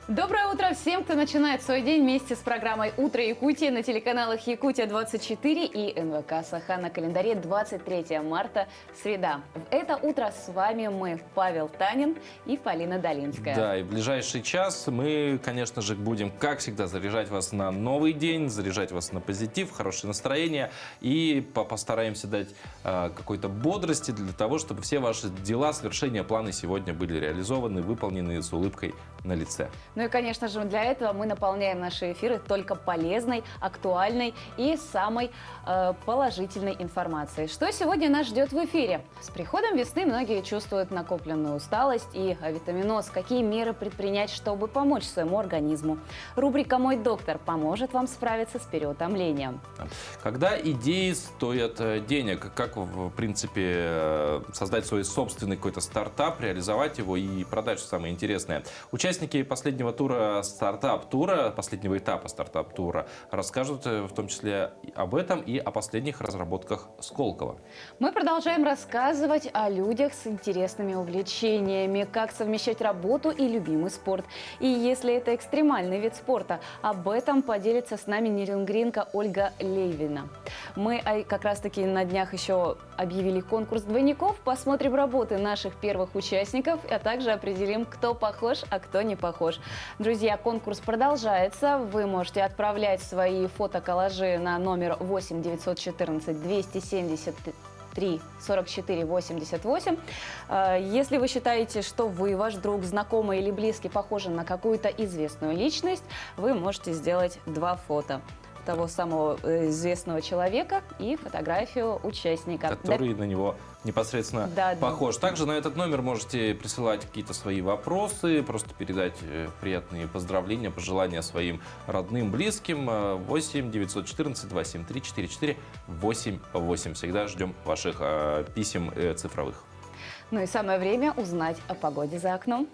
Доброе утро всем, кто начинает свой день вместе с программой «Утро Якутии» на телеканалах «Якутия-24» и НВК «Саха» на календаре 23 марта, среда. В это утро с вами мы, Павел Танин и Полина Долинская. Да, и в ближайший час мы, конечно же, будем, как всегда, заряжать вас на новый день, заряжать вас на позитив, хорошее настроение и постараемся дать какой-то бодрости для того, чтобы все ваши дела, свершения, планы сегодня были реализованы, выполнены с улыбкой на лице. Ну и, конечно же, для этого мы наполняем наши эфиры только полезной, актуальной и самой положительной информацией. Что сегодня нас ждет в эфире? С приходом весны многие чувствуют накопленную усталость и витаминоз. Какие меры предпринять, чтобы помочь своему организму? Рубрика «Мой доктор» поможет вам справиться с переутомлением. Когда идеи стоят денег, как, в принципе, создать свой собственный какой-то стартап, реализовать его и продать, что самое интересное. Участники последнего тура стартап-тура, последнего этапа стартап-тура, расскажут в том числе об этом и о последних разработках Сколково. Мы продолжаем рассказывать о людях с интересными увлечениями, как совмещать работу и любимый спорт. И если это экстремальный вид спорта, об этом поделится с нами нирингринка Ольга Лейвина. Мы как раз-таки на днях еще объявили конкурс двойников, посмотрим работы наших первых участников, а также определим, кто похож, а кто не похож. Друзья, конкурс продолжается. Вы можете отправлять свои фотоколлажи на номер 8 914 273 44 88. Если вы считаете, что вы, ваш друг, знакомый или близкий похожи на какую-то известную личность, вы можете сделать 2 фото того самого известного человека и фотографию участника, который на него непосредственно похож. Также на этот номер можете присылать какие-то свои вопросы, просто передать приятные поздравления, пожелания своим родным, близким. 8 914 273 44 88. Всегда ждем ваших писем цифровых. Ну и самое время узнать о погоде за окном.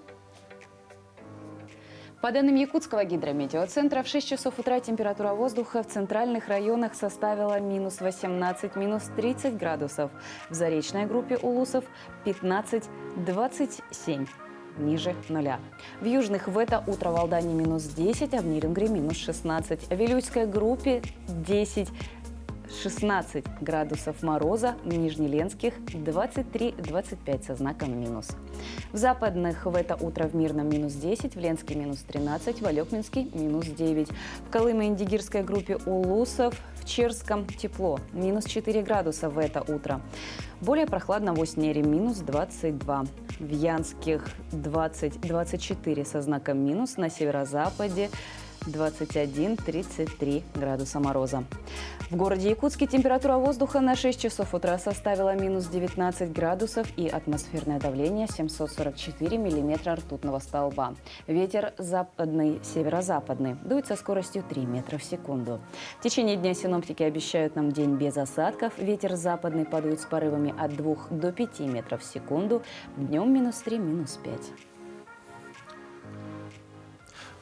По данным Якутского гидрометеоцентра, в 6 часов утра температура воздуха в центральных районах составила минус 18, минус 30 градусов. В заречной группе Улусов 15-27, ниже нуля. В южных в это утро в Алдане минус 10, а в Нирингре минус 16. В Вилюйской группе 10-16 градусов мороза, в Нижнеленских 23-25 со знаком минус. В западных в это утро в Мирном минус 10, в Ленске минус 13, в Алекминске минус 9. В Колымо-Индигирской группе Улусов, в Черском тепло, минус 4 градуса в это утро. Более прохладно в Уснере, минус 22. В Янских 20-24 со знаком минус, на северо-западе 21-33 градуса мороза. В городе Якутске температура воздуха на 6 часов утра составила минус 19 градусов и атмосферное давление 744 миллиметра ртутного столба. Ветер западный, северо-западный, дует со скоростью 3 метра в секунду. В течение дня синоптики обещают нам день без осадков. Ветер западный подует с порывами от 2 до 5 метров в секунду. Днем минус 3, минус 5.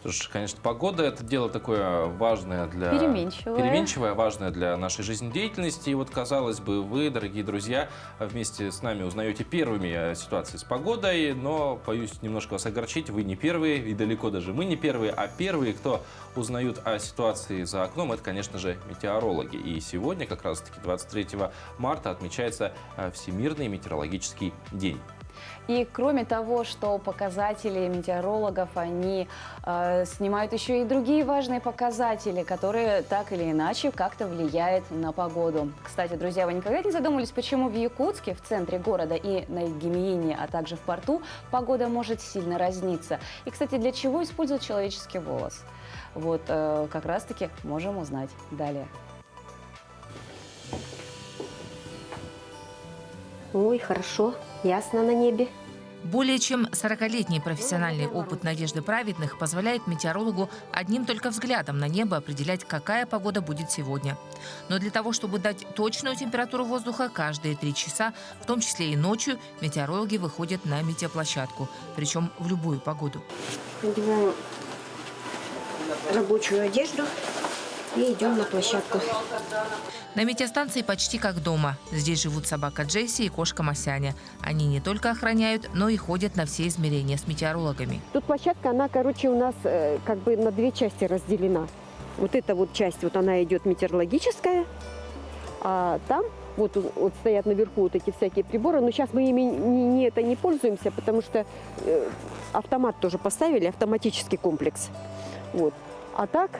Слушай, конечно, погода – это дело такое важное для… Переменчивое, важное для нашей жизнедеятельности. И вот, казалось бы, вы, дорогие друзья, вместе с нами узнаете первыми о ситуации с погодой, но, боюсь немножко вас огорчить, вы не первые, и далеко даже мы не первые, а первые, кто узнают о ситуации за окном, это, конечно же, метеорологи. И сегодня, как раз-таки 23 марта, отмечается Всемирный метеорологический день. И кроме того, что показатели метеорологов, они снимают еще и другие важные показатели, которые так или иначе как-то влияют на погоду. Кстати, друзья, вы никогда не задумывались, почему в Якутске, в центре города и на Гемиине, а также в порту, погода может сильно разниться? И, кстати, для чего используют человеческий волос? Вот как раз-таки можем узнать далее. Ой, хорошо, ясно на небе. Более чем 40-летний профессиональный опыт Надежды Праведных позволяет метеорологу одним только взглядом на небо определять, какая погода будет сегодня. Но для того, чтобы дать точную температуру воздуха, каждые 3 часа, в том числе и ночью, метеорологи выходят на метеоплощадку, причем в любую погоду. Надеваем рабочую одежду И идем на площадку. На метеостанции почти как дома. Здесь живут собака Джесси и кошка Масяня. Они не только охраняют, но и ходят на все измерения с метеорологами. Тут площадка, она, короче, у нас как бы на две части разделена. Вот эта вот часть, вот она идет метеорологическая, а там вот стоят наверху вот эти всякие приборы. Но сейчас мы ими не пользуемся, потому что автомат тоже поставили, автоматический комплекс. Вот. А так,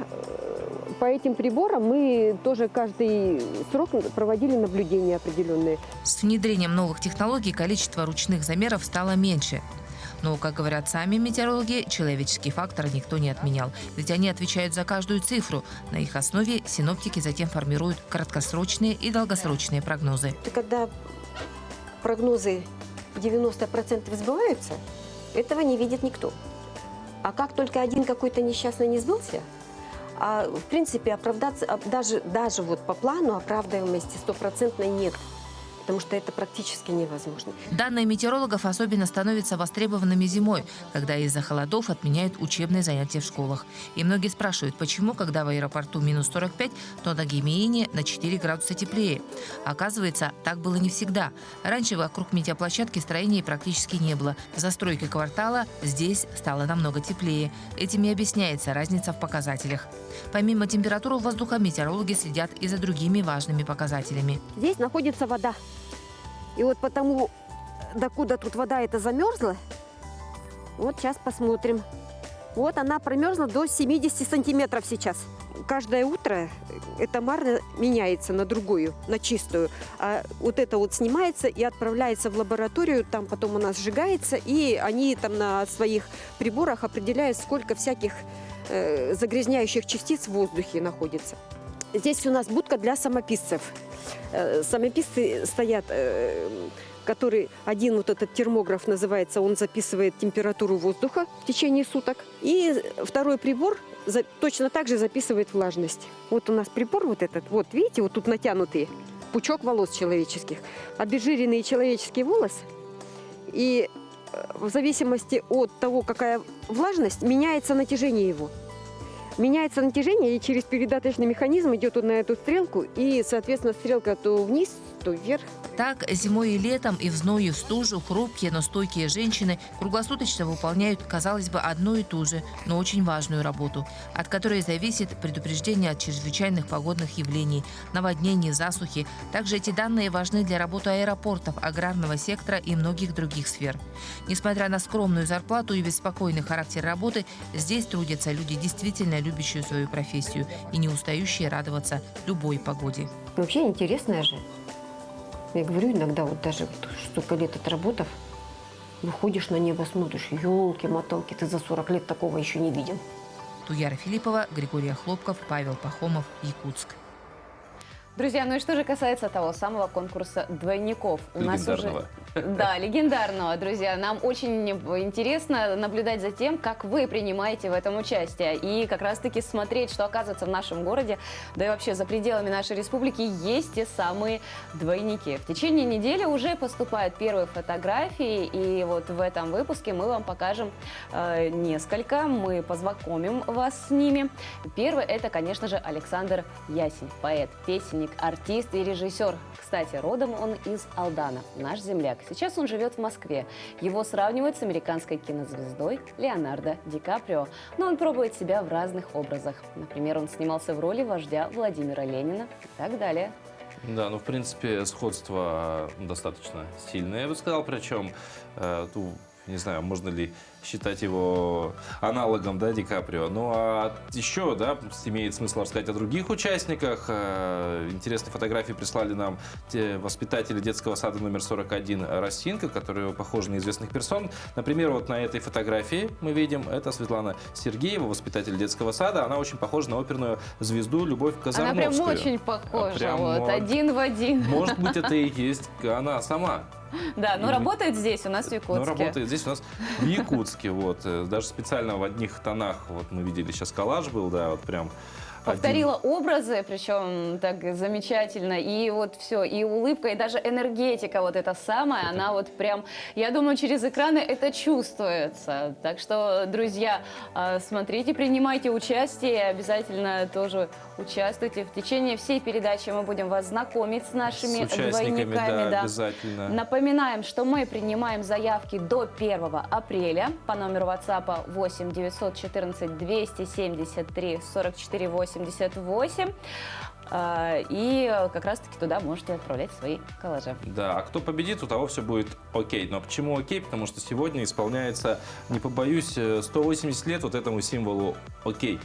по этим приборам мы тоже каждый срок проводили наблюдения определенные. С внедрением новых технологий количество ручных замеров стало меньше. Но, как говорят сами метеорологи, человеческий фактор никто не отменял. Ведь они отвечают за каждую цифру. На их основе синоптики затем формируют краткосрочные и долгосрочные прогнозы. Когда прогнозы 90% сбываются, этого не видит никто. А как только один какой-то несчастный не сбылся, а в принципе оправдаться, даже вот по плану оправдываемости стопроцентной нет. Потому что это практически невозможно. Данные метеорологов особенно становятся востребованными зимой, когда из-за холодов отменяют учебные занятия в школах. И многие спрашивают, почему, когда в аэропорту минус 45, то на Гемеине на 4 градуса теплее. Оказывается, так было не всегда. Раньше вокруг метеоплощадки строений практически не было. За застройкой квартала здесь стало намного теплее. Этим и объясняется разница в показателях. Помимо температуры воздуха, метеорологи следят и за другими важными показателями. Здесь находится вода. И вот потому, докуда тут вода эта замерзла, вот сейчас посмотрим. Вот она промерзла до 70 сантиметров сейчас. Каждое утро эта марля меняется на другую, на чистую. А вот это вот снимается и отправляется в лабораторию, там потом она сжигается, и они там на своих приборах определяют, сколько всяких загрязняющих частиц в воздухе находится. Здесь у нас будка для самописцев. Самописцы стоят, который один вот этот термограф называется, он записывает температуру воздуха в течение суток. И второй прибор точно так же записывает влажность. Вот у нас прибор вот этот, вот видите, вот тут натянутый пучок волос человеческих, обезжиренный человеческий волос. И в зависимости от того, какая влажность, меняется натяжение его. Меняется натяжение, и через передаточный механизм идет он на эту стрелку, и, соответственно, стрелка то вниз, то вверх. Так, зимой и летом, и в зной, и в стужу хрупкие, но стойкие женщины круглосуточно выполняют, казалось бы, одну и ту же, но очень важную работу, от которой зависит предупреждение от чрезвычайных погодных явлений, наводнений, засухи. Также эти данные важны для работы аэропортов, аграрного сектора и многих других сфер. Несмотря на скромную зарплату и беспокойный характер работы, здесь трудятся люди, действительно любящие свою профессию и не устающие радоваться любой погоде. Вообще интересная же. Я говорю иногда, вот даже столько лет отработав, выходишь на небо, смотришь, елки-моталки, ты за 40 лет такого еще не видел. Туяра Филиппова, Григорий Хлопков, Павел Пахомов, Якутск. Друзья, ну и что же касается того самого конкурса двойников. У нас уже... Да, легендарного, друзья. Нам очень интересно наблюдать за тем, как вы принимаете в этом участие. И как раз-таки смотреть, что, оказывается, в нашем городе, да и вообще за пределами нашей республики, есть те самые двойники. В течение недели уже поступают первые фотографии. И вот в этом выпуске мы вам покажем несколько. Мы познакомим вас с ними. Первый – это, конечно же, Александр Ясень. Поэт, песенник, артист и режиссер. Кстати, родом он из Алдана, наш земляк. Сейчас он живет в Москве. Его сравнивают с американской кинозвездой Леонардо Ди Каприо. Но он пробует себя в разных образах. Например, он снимался в роли вождя Владимира Ленина и так далее. Да, ну, в принципе, сходство достаточно сильное, я бы сказал. Причем, не знаю, можно ли считать его аналогом, да, Ди Каприо. Ну, а еще, да, имеет смысл рассказать о других участниках. Интересные фотографии прислали нам те воспитатели детского сада номер 41 «Росинка», которые похожи на известных персон. Например, вот на этой фотографии мы видим, это Светлана Сергеева, воспитатель детского сада. Она очень похожа на оперную звезду Любовь Казарновскую. Она прям очень похожа, прям, вот, один в один. Может быть, это и есть она сама. Да, но работает здесь у нас в Якутске. Ну, работает здесь у нас в Якутске, вот. Даже специально в одних тонах, вот мы видели, сейчас коллаж был, да, вот прям повторила образы, причем так замечательно, и вот все, и улыбка, и даже энергетика вот эта самая, она вот прям, я думаю, через экраны это чувствуется. Так что, друзья, смотрите, принимайте участие, обязательно тоже участвуйте. В течение всей передачи мы будем вас знакомить с нашими двойниками. Да, обязательно. Напоминаем, что мы принимаем заявки до 1 апреля по номеру WhatsApp 8 914 273 44 88. И как раз-таки туда можете отправлять свои коллажи. Да, а кто победит, у того все будет окей. Но почему окей? Потому что сегодня исполняется, не побоюсь, 180 лет вот этому символу окей.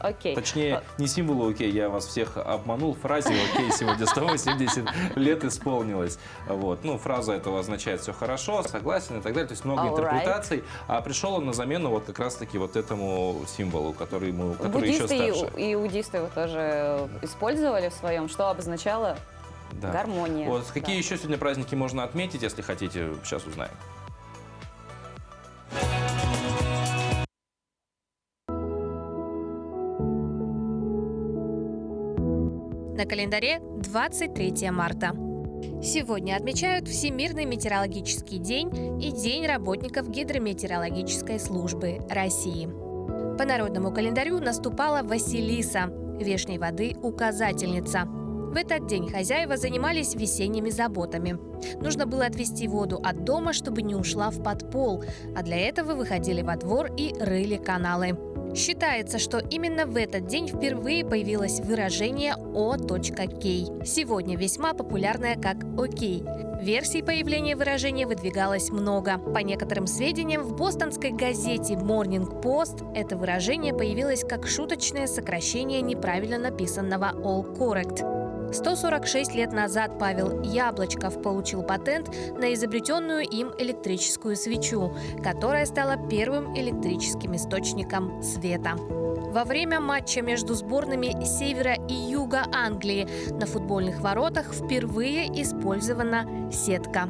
Окей. Точнее, не символу окей, я вас всех обманул, фразе окей, сегодня 180 лет исполнилось. Вот. Ну, фраза этого означает все хорошо, согласен и так далее, то есть много интерпретаций. А пришел он на замену вот как раз-таки вот этому символу, который еще старше. И иудисты его тоже использовали в своем, что обозначало гармония. Вот какие еще сегодня праздники можно отметить, если хотите, сейчас узнаем. На календаре 23 марта. Сегодня отмечают Всемирный метеорологический день и День работников гидрометеорологической службы России. По народному календарю наступала Василиса, вешней воды указательница. В этот день хозяева занимались весенними заботами. Нужно было отвести воду от дома, чтобы не ушла в подпол, а для этого выходили во двор и рыли каналы. Считается, что именно в этот день впервые появилось выражение «О.Кей». Сегодня весьма популярное как «Окей». Версий появления выражения выдвигалось много. По некоторым сведениям, в бостонской газете Morning Post это выражение появилось как шуточное сокращение неправильно написанного «All Correct». 146 лет назад Павел Яблочков получил патент на изобретенную им электрическую свечу, которая стала первым электрическим источником света. Во время матча между сборными Севера и Юга Англии на футбольных воротах впервые использована сетка.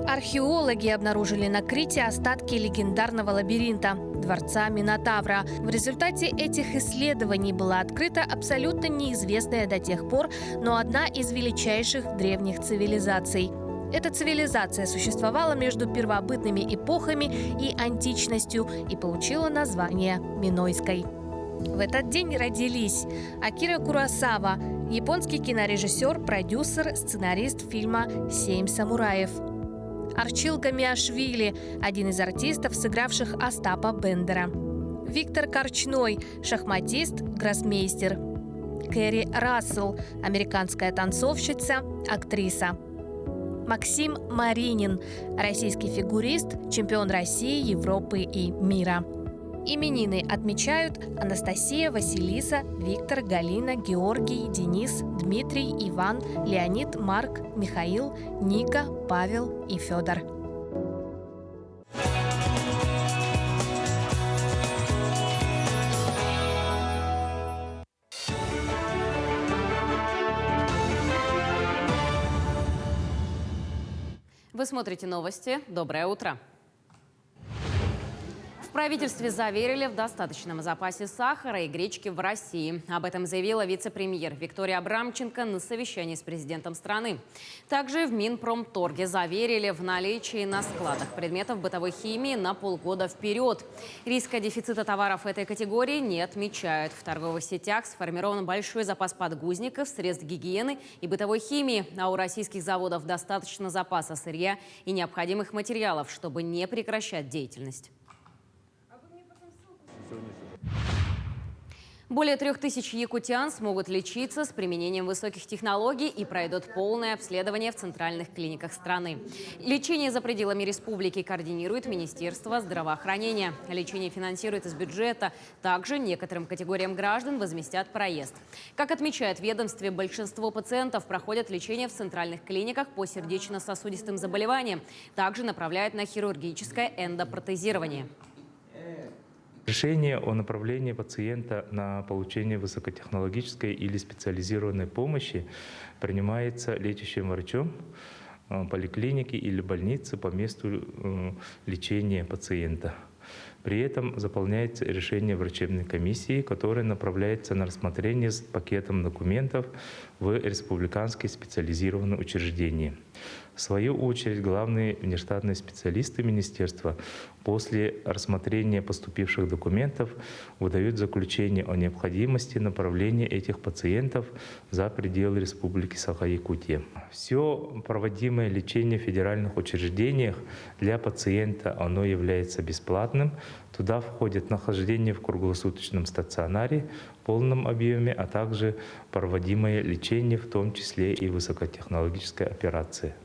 Археологи обнаружили на Крите остатки легендарного лабиринта – дворца Минотавра. В результате этих исследований была открыта абсолютно неизвестная до тех пор, но одна из величайших древних цивилизаций. Эта цивилизация существовала между первобытными эпохами и античностью и получила название Минойской. В этот день родились Акира Куросава, японский кинорежиссер, продюсер, сценарист фильма «Семь самураев». Арчил Гамиашвили, один из артистов, сыгравших Остапа Бендера. Виктор Корчной, шахматист, гроссмейстер. Кэрри Рассел, американская танцовщица, актриса. Максим Маринин, российский фигурист, чемпион России, Европы и мира. Именины отмечают Анастасия, Василиса, Виктор, Галина, Георгий, Денис, Дмитрий, Иван, Леонид, Марк, Михаил, Ника, Павел и Федор. Вы смотрите новости. Доброе утро. В правительстве заверили в достаточном запасе сахара и гречки в России. Об этом заявила вице-премьер Виктория Абрамченко на совещании с президентом страны. Также в Минпромторге заверили в наличии на складах предметов бытовой химии на полгода вперед. Риска дефицита товаров этой категории не отмечают. В торговых сетях сформирован большой запас подгузников, средств гигиены и бытовой химии. А у российских заводов достаточно запаса сырья и необходимых материалов, чтобы не прекращать деятельность. Более 3000 якутян смогут лечиться с применением высоких технологий и пройдут полное обследование в центральных клиниках страны. Лечение за пределами республики координирует Министерство здравоохранения. Лечение финансирует из бюджета. Также некоторым категориям граждан возместят проезд. Как отмечает в ведомстве, большинство пациентов проходят лечение в центральных клиниках по сердечно-сосудистым заболеваниям. Также направляют на хирургическое эндопротезирование. Решение о направлении пациента на получение высокотехнологической или специализированной помощи принимается лечащим врачом поликлиники или больницы по месту лечения пациента. При этом заполняется решение врачебной комиссии, которое направляется на рассмотрение с пакетом документов в республиканские специализированные учреждения. В свою очередь, главные внештатные специалисты министерства после рассмотрения поступивших документов выдают заключение о необходимости направления этих пациентов за пределы Республики Саха-Якутия. Все проводимое лечение в федеральных учреждениях для пациента оно является бесплатным. Туда входит нахождение в круглосуточном стационаре в полном объеме, а также проводимое лечение, в том числе и высокотехнологическая операция.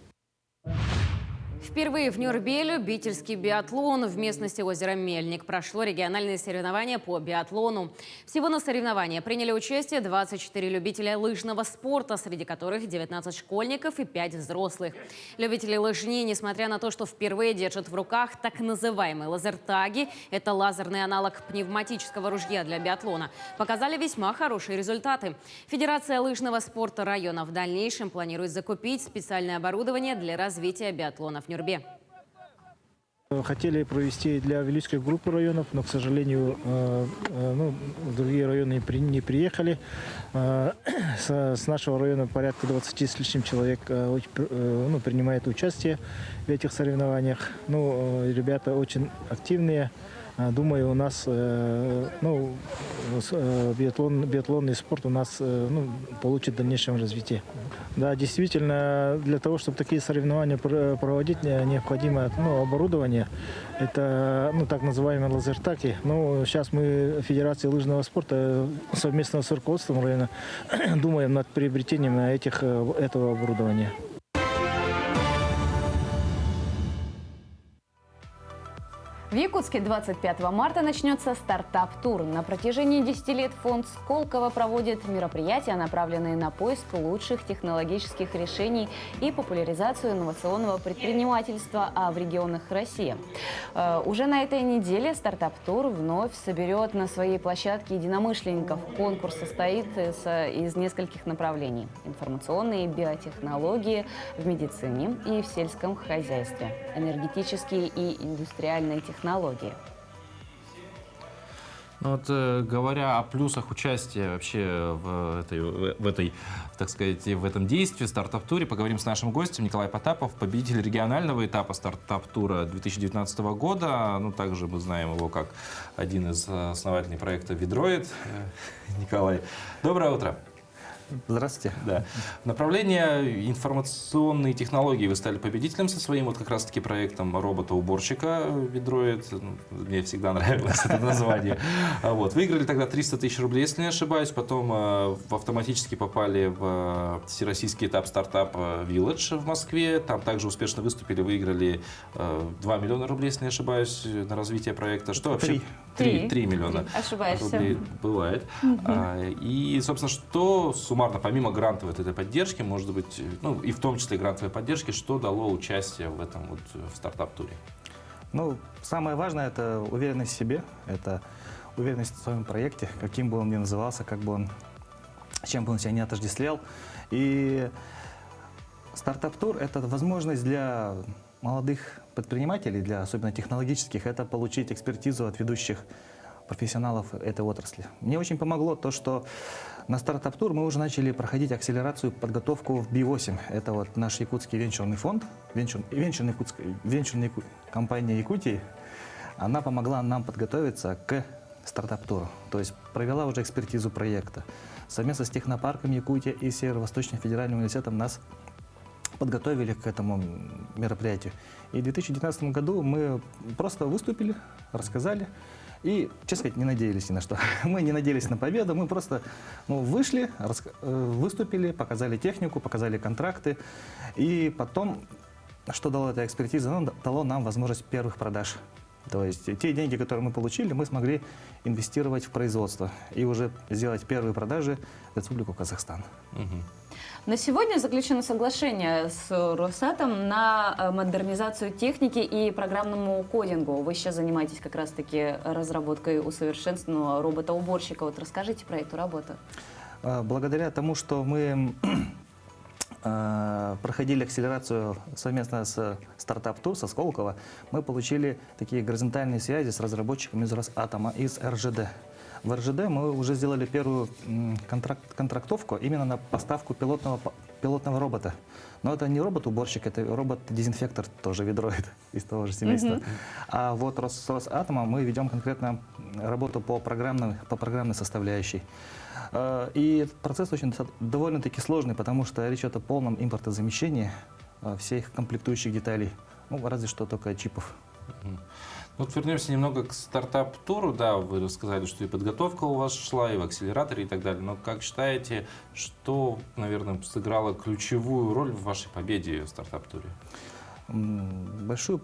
Впервые в Нюрбе любительский биатлон в местности озера Мельник. Прошло региональное соревнование по биатлону. Всего на соревнования приняли участие 24 любителя лыжного спорта, среди которых 19 школьников и 5 взрослых. Любители лыжни, несмотря на то, что впервые держат в руках так называемые лазертаги, это лазерный аналог пневматического ружья для биатлона, показали весьма хорошие результаты. Федерация лыжного спорта района в дальнейшем планирует закупить специальное оборудование для развития биатлона в Нюрбе. Хотели провести для увеличенной группы районов, но, к сожалению, другие районы не приехали. С нашего района порядка 20 с лишним человек принимает участие в этих соревнованиях. Ребята очень активные. Думаю, у нас биатлонный спорт у нас получит дальнейшее развитие. Да, действительно, для того, чтобы такие соревнования проводить, необходимо оборудование. Это так называемые лазертаги. Сейчас мы Федерации лыжного спорта совместно с руководством района думаем над приобретением этого оборудования. В Якутске 25 марта начнется стартап-тур. На протяжении 10 лет фонд Сколково проводит мероприятия, направленные на поиск лучших технологических решений и популяризацию инновационного предпринимательства в регионах России. Уже на этой неделе стартап-тур вновь соберет на своей площадке единомышленников. Конкурс состоит из нескольких направлений: информационные, биотехнологии, в медицине и в сельском хозяйстве, энергетические и индустриальные технологии. Говоря о плюсах участия вообще в этом действии, стартап-туре, поговорим с нашим гостем. Николай Потапов, победитель регионального этапа стартап-тура 2019 года. Также мы знаем его как один из основателей проекта «Видроид». Николай, доброе утро. Здравствуйте. Да. Направление информационные технологии вы стали победителем со своим как раз-таки проектом робота-уборщика «Видроид». Мне всегда нравилось это название. Выиграли тогда 300 тысяч рублей, если не ошибаюсь. Потом автоматически попали в всероссийский этап стартап Village в Москве. Там также успешно выступили, выиграли 2 миллиона рублей, если не ошибаюсь, на развитие проекта. Что вообще? 3 миллиона рублей бывает. И, собственно, что суммарно, помимо грантовой этой поддержки, может быть, и в том числе грантовой поддержки, что дало участие в этом в стартап-туре? Самое важное – это уверенность в себе, это уверенность в своем проекте, каким бы он ни назывался, чем бы он себя не отождествлял. И стартап-тур – это возможность для молодых предпринимателей, особенно технологических, это получить экспертизу от ведущих профессионалов этой отрасли. Мне очень помогло то, что на стартап-тур мы уже начали проходить акселерацию, подготовку в Би-8. Это наш якутский венчурный фонд, венчурная компания Якутии. Она помогла нам подготовиться к стартап-туру. То есть провела уже экспертизу проекта. Совместно с технопарком Якутия и Северо-Восточным федеральным университетом нас подготовили к этому мероприятию. И в 2019 году мы просто выступили, рассказали. И, честно сказать, не надеялись ни на что. Мы не надеялись на победу, мы просто вышли, выступили, показали технику, показали контракты. И потом, что дало эта экспертиза? Дало нам возможность первых продаж. То есть те деньги, которые мы получили, мы смогли инвестировать в производство и уже сделать первые продажи в Республику Казахстан. На сегодня заключено соглашение с Росатом на модернизацию техники и программному кодингу. Вы сейчас занимаетесь как раз-таки разработкой усовершенствованного робота-уборщика. Расскажите про эту работу. Благодаря тому, что мы проходили акселерацию совместно с стартап-тур, со Сколково, мы получили такие горизонтальные связи с разработчиками из Росатома, из РЖД. В РЖД мы уже сделали первую контрактовку именно на поставку пилотного робота. Но это не робот-уборщик, это робот-дезинфектор, тоже ведроид из того же семейства. А вот с Росатомом мы ведем конкретно работу по программной составляющей. И этот процесс довольно-таки сложный, потому что речь идет о полном импортозамещении всех комплектующих деталей, ну, разве что только чипов. Вот вернемся немного к стартап-туру. Да, вы рассказали, что и подготовка у вас шла, и в акселераторе, и так далее. Но как считаете, что, наверное, сыграло ключевую роль в вашей победе в стартап-туре? Большую,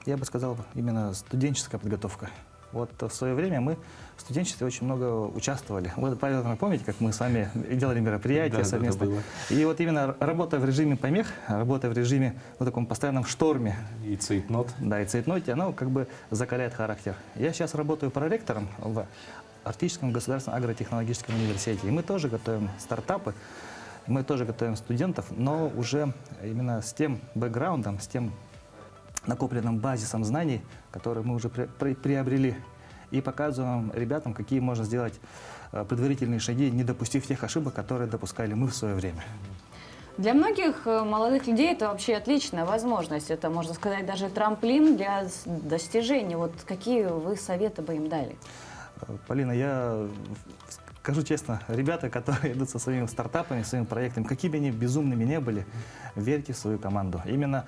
я бы сказал, именно студенческая подготовка. Вот в свое время мы в студенчестве очень много участвовали. Вы, Павел, помните, как мы с вами делали мероприятия совместно? Да, и вот именно работа в режиме помех, работа в режиме, ну, таком постоянном шторме. И цейтнот. Да, и цейтноте, оно как бы закаляет характер. Я сейчас работаю проректором в Арктическом государственном агротехнологическом университете. И мы тоже готовим стартапы, мы тоже готовим студентов, но уже именно с тем бэкграундом, с тем накопленным базисом знаний, которые мы уже приобрели, и показываем ребятам, какие можно сделать предварительные шаги, не допустив тех ошибок, которые допускали мы в свое время. Для многих молодых людей это вообще отличная возможность. Это, можно сказать, даже трамплин для достижений. Вот какие вы советы бы им дали? Полина, я скажу честно, ребята, которые идут со своими стартапами, своими проектами, какими бы они безумными не были, верьте в свою команду. Именно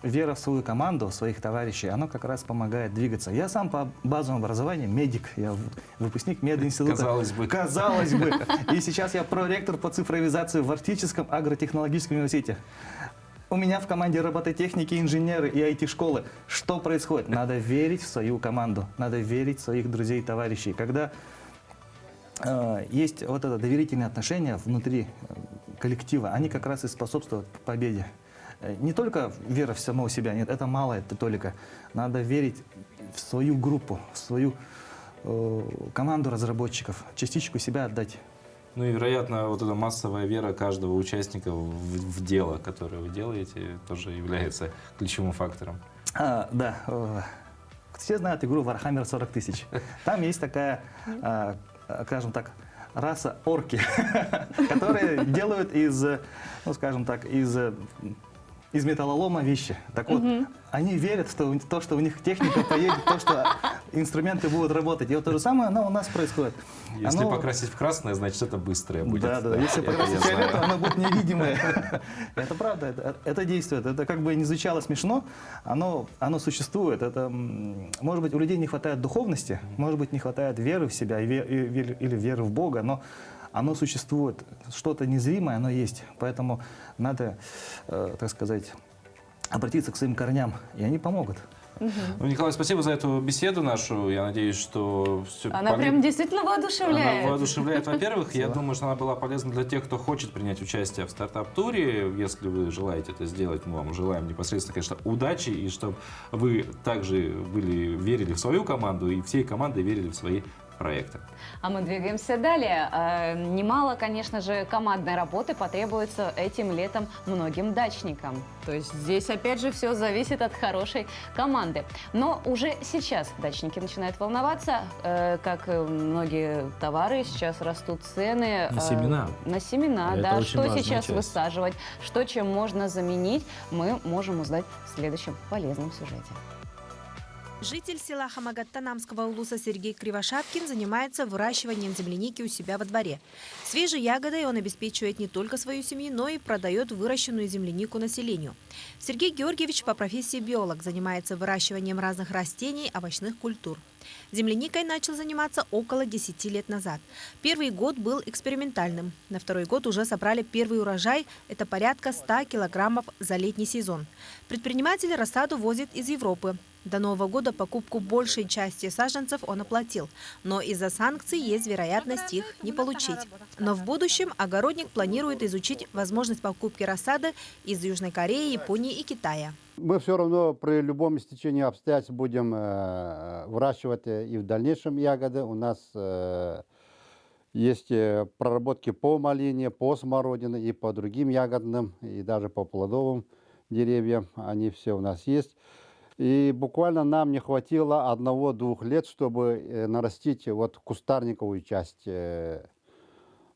вера в свою команду, в своих товарищей, она как раз помогает двигаться. Я сам по базовому образованию медик, я выпускник мединститута. Казалось бы. Казалось бы. И сейчас я проректор по цифровизации в Арктическом агротехнологическом университете. У меня в команде робототехники, инженеры и IT-школы. Что происходит? Надо верить в свою команду, надо верить в своих друзей и товарищей. Когда есть вот это доверительные отношения внутри коллектива, они как раз и способствуют победе. Не только вера в самого себя, нет, это мало, это только. Надо верить в свою группу, в свою команду разработчиков, частичку себя отдать. Ну и, вероятно, вот эта массовая вера каждого участника в дело, которое вы делаете, тоже является ключевым фактором. Да. Все знают игру Warhammer 40 тысяч. Там есть такая, скажем так, раса орки, которые делают из, ну, скажем так, из металлолома вещи. Так вот, они верят в то, что у них техника поедет, то, что инструменты будут работать. И вот то же самое, оно у нас происходит. Если покрасить в красное, значит, это быстрое будет. Да. Если покрасить в фиолетовое, оно будет невидимое. Это правда, это действует. Это как бы не звучало смешно, оно существует. Это, может быть, у людей не хватает духовности, может быть, не хватает веры в себя или веры в Бога, но оно существует, что-то незримое, оно есть. Поэтому надо, так сказать, обратиться к своим корням, и они помогут. Ну, Николай, спасибо за эту беседу нашу. Я надеюсь, что все она прям действительно воодушевляет. Она воодушевляет, во-первых. Я думаю, что она была полезна для тех, кто хочет принять участие в стартап-туре. Если вы желаете это сделать, мы вам желаем непосредственно, конечно, удачи, и чтобы вы также верили в свою команду, и всей командой верили в свои проекта. А мы двигаемся далее. Немало, конечно же, командной работы потребуется этим летом многим дачникам. То есть здесь, опять же, все зависит от хорошей команды. Но уже сейчас дачники начинают волноваться, как многие товары, сейчас растут цены. На семена. На семена, это да. Что сейчас часть. высаживать, что чем можно заменить, мы можем узнать в следующем полезном сюжете. Житель села Хамагат-Танамского улуса Сергей Кривошапкин занимается выращиванием земляники у себя во дворе. Свежей ягодой он обеспечивает не только свою семью, но и продает выращенную землянику населению. Сергей Георгиевич по профессии биолог, занимается выращиванием разных растений, овощных культур. Земляникой начал заниматься около 10 лет назад. Первый год был экспериментальным. На второй год уже собрали первый урожай – это порядка 100 килограммов за летний сезон. Предприниматель рассаду возит из Европы. До Нового года покупку большей части саженцев он оплатил, но из-за санкций есть вероятность их не получить. Но в будущем огородник планирует изучить возможность покупки рассады из Южной Кореи, Японии и Китая. Мы все равно при любом стечении обстоятельств будем выращивать и в дальнейшем ягоды. У нас Есть проработки по малине, по смородине и по другим ягодным, и даже по плодовым деревьям. Они все у нас есть. И буквально нам не хватило 1-2 лет, чтобы нарастить вот кустарниковую часть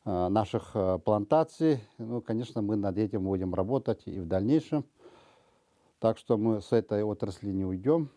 наших плантаций. Ну, конечно, мы над этим будем работать и в дальнейшем. Так что мы с этой отрасли не уйдем,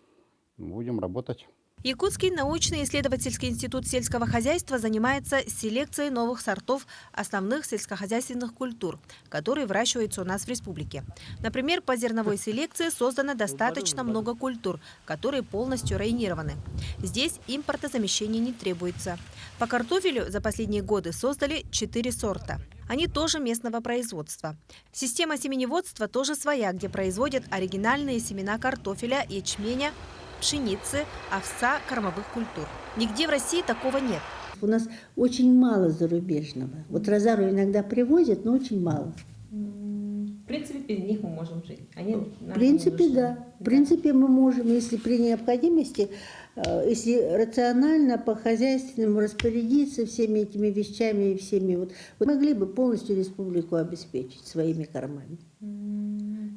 будем работать. Якутский научно-исследовательский институт сельского хозяйства занимается селекцией новых сортов основных сельскохозяйственных культур, которые выращиваются у нас в республике. Например, по зерновой селекции создано достаточно много культур, которые полностью районированы. Здесь импортозамещение не требуется. По картофелю за последние годы создали 4 сорта. Они тоже местного производства. Система семеневодства тоже своя, где производят оригинальные семена картофеля, ячменя, пшеницы, овса, кормовых культур. Нигде в России такого нет. У нас очень мало зарубежного. Вот розару иногда привозят, но очень мало. В принципе, без них мы можем жить. В принципе, да. В принципе, мы можем, если при необходимости, если рационально, по-хозяйственному распорядиться всеми этими вещами и всеми. Вот могли бы полностью республику обеспечить своими кормами.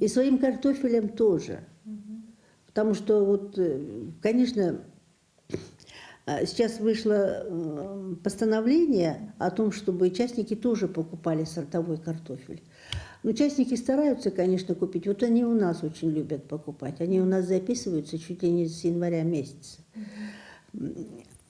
И своим картофелем тоже. Потому что, вот, конечно, сейчас вышло постановление о том, чтобы частники тоже покупали сортовой картофель. Но частники стараются, конечно, купить. Вот они у нас очень любят покупать. Они у нас записываются чуть ли не с января месяца.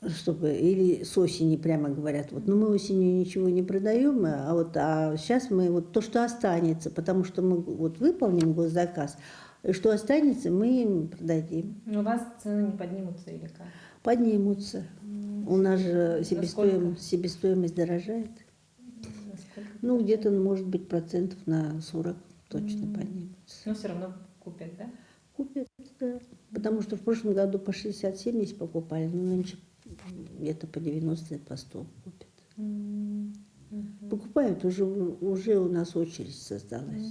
Чтобы, или с осени прямо говорят, вот, ну мы осенью ничего не продаем, а сейчас мы вот то, что останется, потому что мы вот выполним госзаказ, и что останется, мы им продадим. Но у вас цены не поднимутся или как? Поднимутся. У нас же себестоимость дорожает. Ну, где-то, может быть, процентов на 40 точно поднимутся. Но все равно купят, да? Купят, да. Потому что в прошлом году по 60-70 покупали, но нынче где-то по 90 по 100 купят. Покупают, уже у нас очередь создалась.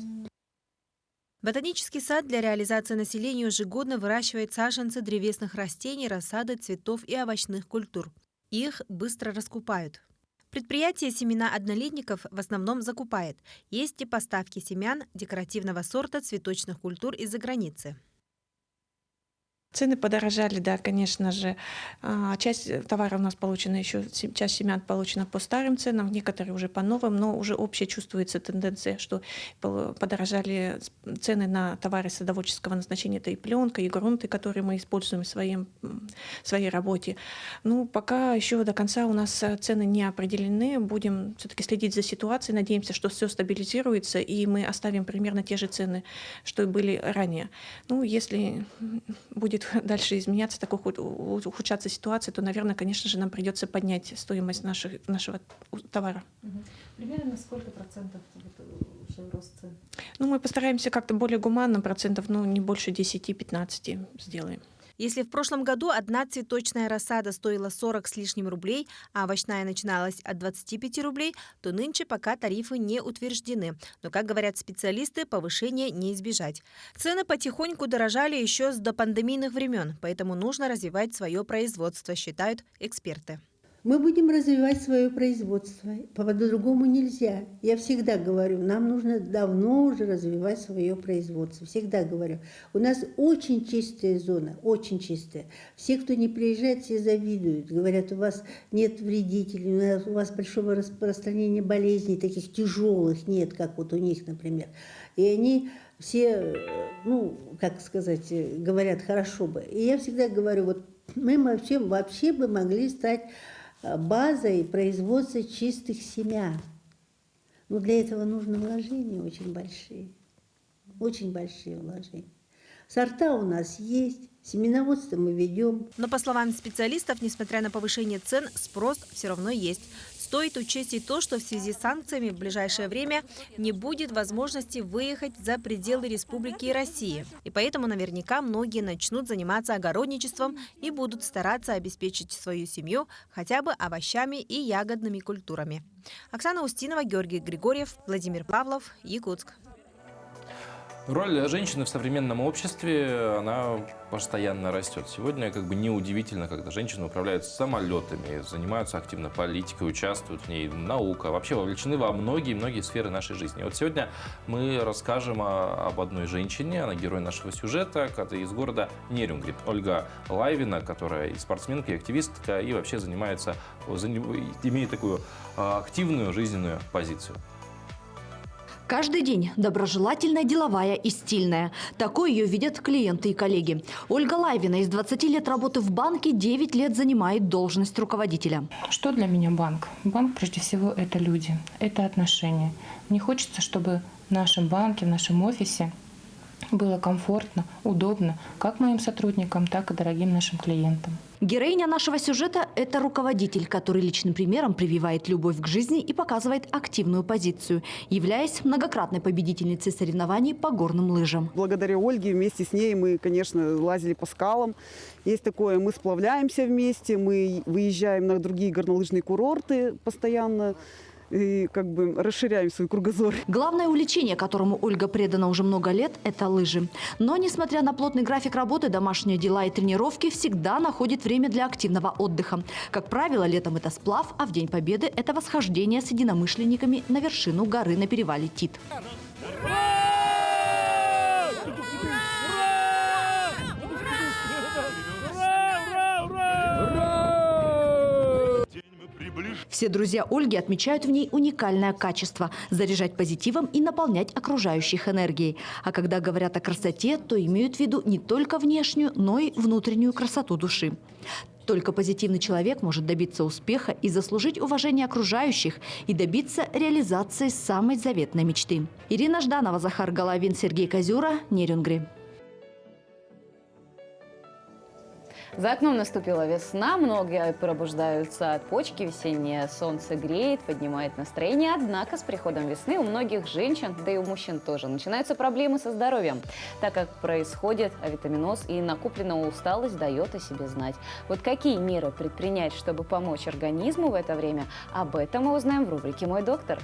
Ботанический сад для реализации населения ежегодно выращивает саженцы древесных растений, рассады, цветов и овощных культур. Их быстро раскупают. Предприятие семена однолетников в основном закупает. Есть и поставки семян декоративного сорта цветочных культур из-за границы. Цены подорожали, да, конечно же. Часть товара у нас получена еще, часть семян получена по старым ценам, некоторые уже по новым, но уже общая чувствуется тенденция, что подорожали цены на товары садоводческого назначения. Это и пленка, и грунты, которые мы используем в своей работе. Ну, пока еще до конца у нас цены не определены. Будем все-таки следить за ситуацией. Надеемся, что все стабилизируется, и мы оставим примерно те же цены, что и были ранее. Ну, если будет дальше изменяться, ухудшаться ситуация, то, наверное, конечно же, нам придется поднять стоимость нашего товара. Примерно на сколько процентов уже рост цен? Ну, мы постараемся как-то более гуманно, процентов, ну, не больше 10-15 сделаем. Если в прошлом году одна цветочная рассада стоила 40 с лишним рублей, а овощная начиналась от 25 рублей, то нынче пока тарифы не утверждены. Но, как говорят специалисты, повышения не избежать. Цены потихоньку дорожали еще с допандемийных времен, поэтому нужно развивать свое производство, считают эксперты. Мы будем развивать свое производство. По-другому нельзя. Я всегда говорю, нам нужно давно уже развивать свое производство. Всегда говорю. У нас очень чистая зона, очень чистая. Все, кто не приезжает, все завидуют. Говорят, у вас нет вредителей, у вас большого распространения болезней, таких тяжелых нет, как вот у них, например. И они все, ну, как сказать, говорят, хорошо бы. И я всегда говорю, вот мы вообще бы могли стать базой производства чистых семян. Но для этого нужны вложения очень большие вложения. Сорта у нас есть, семеноводство мы ведем. Но, по словам специалистов, несмотря на повышение цен, спрос все равно есть. Стоит учесть и то, что в связи с санкциями в ближайшее время не будет возможности выехать за пределы республики и России. И поэтому наверняка многие начнут заниматься огородничеством и будут стараться обеспечить свою семью хотя бы овощами и ягодными культурами. Оксана Устинова, Георгий Григорьев, Владимир Павлов, Якутск. Роль женщины в современном обществе, она постоянно растет. Сегодня как бы неудивительно, когда женщины управляют самолетами, занимаются активно политикой, участвуют в ней, наука, вообще вовлечены во многие-многие сферы нашей жизни. Вот сегодня мы расскажем об одной женщине, она герой нашего сюжета, из города Нерюнгри. Ольга Лайвина, которая и спортсменка, и активистка, и вообще имеет такую активную жизненную позицию. Каждый день доброжелательная, деловая и стильная. Такой ее видят клиенты и коллеги. Ольга Лайвина из 20 лет работы в банке 9 лет занимает должность руководителя. Что для меня банк? Банк, прежде всего, это люди, это отношения. Мне хочется, чтобы в нашем банке, в нашем офисе было комфортно, удобно как моим сотрудникам, так и дорогим нашим клиентам. Героиня нашего сюжета – это руководитель, который личным примером прививает любовь к жизни и показывает активную позицию, являясь многократной победительницей соревнований по горным лыжам. Благодаря Ольге вместе с ней мы, конечно, лазили по скалам. Есть такое, мы сплавляемся вместе, мы выезжаем на другие горнолыжные курорты постоянно. И как бы расширяем свой кругозор. Главное увлечение, которому Ольга предана уже много лет – это лыжи. Но, несмотря на плотный график работы, домашние дела и тренировки, всегда находит время для активного отдыха. Как правило, летом это сплав, а в День Победы – это восхождение с единомышленниками на вершину горы на перевале Тит. Все друзья Ольги отмечают в ней уникальное качество – заряжать позитивом и наполнять окружающих энергией. А когда говорят о красоте, то имеют в виду не только внешнюю, но и внутреннюю красоту души. Только позитивный человек может добиться успеха и заслужить уважение окружающих и добиться реализации самой заветной мечты. Ирина Жданова, Захар Головин, Сергей Козюра, Нерюнгри. За окном наступила весна, многие пробуждаются от почки, весеннее солнце греет, поднимает настроение. Однако с приходом весны у многих женщин, да и у мужчин тоже, начинаются проблемы со здоровьем, так как происходит авитаминоз и накопленная усталость дает о себе знать. Вот какие меры предпринять, чтобы помочь организму в это время, об этом мы узнаем в рубрике «Мой доктор».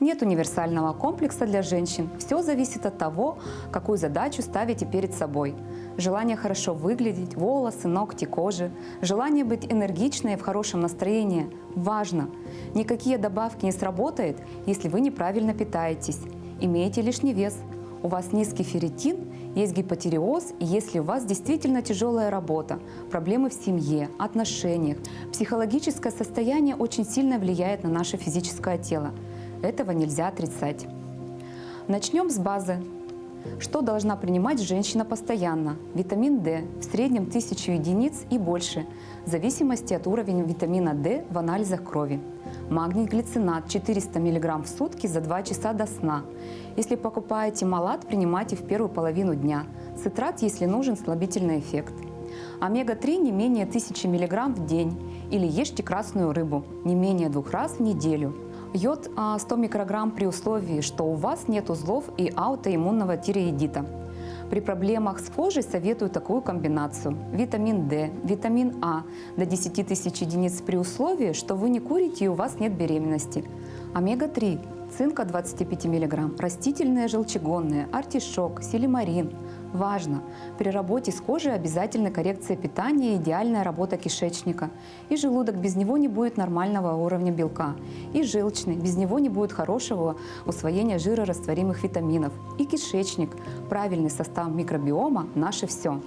Нет универсального комплекса для женщин. Все зависит от того, какую задачу ставите перед собой. Желание хорошо выглядеть, волосы, ногти, кожа. Желание быть энергичной и в хорошем настроении. Важно. Никакие добавки не сработают, если вы неправильно питаетесь. Имеете лишний вес. У вас низкий ферритин, есть гипотиреоз, и если у вас действительно тяжелая работа, проблемы в семье, отношениях, психологическое состояние очень сильно влияет на наше физическое тело. Этого нельзя отрицать. Начнем с базы. Что должна принимать женщина постоянно? Витамин D в среднем 1000 единиц и больше, в зависимости от уровня витамина D в анализах крови. Магний глицинат 400 мг в сутки за 2 часа до сна. Если покупаете малат, принимайте в первую половину дня. Цитрат, если нужен слабительный эффект. Омега-3 не менее 1000 мг в день. Или ешьте красную рыбу не менее 2 раз в неделю. Йод 100 микрограмм при условии, что у вас нет узлов и аутоиммунного тиреоидита. При проблемах с кожей советую такую комбинацию. Витамин D, витамин А до 10 тысяч единиц при условии, что вы не курите и у вас нет беременности. Омега-3, цинка 25 мг, растительные желчегонные, артишок, силимарин. Важно! При работе с кожей обязательно коррекция питания и идеальная работа кишечника. И желудок, без него не будет нормального уровня белка. И желчный, без него не будет хорошего усвоения жирорастворимых витаминов. И кишечник, правильный состав микробиома – наше все.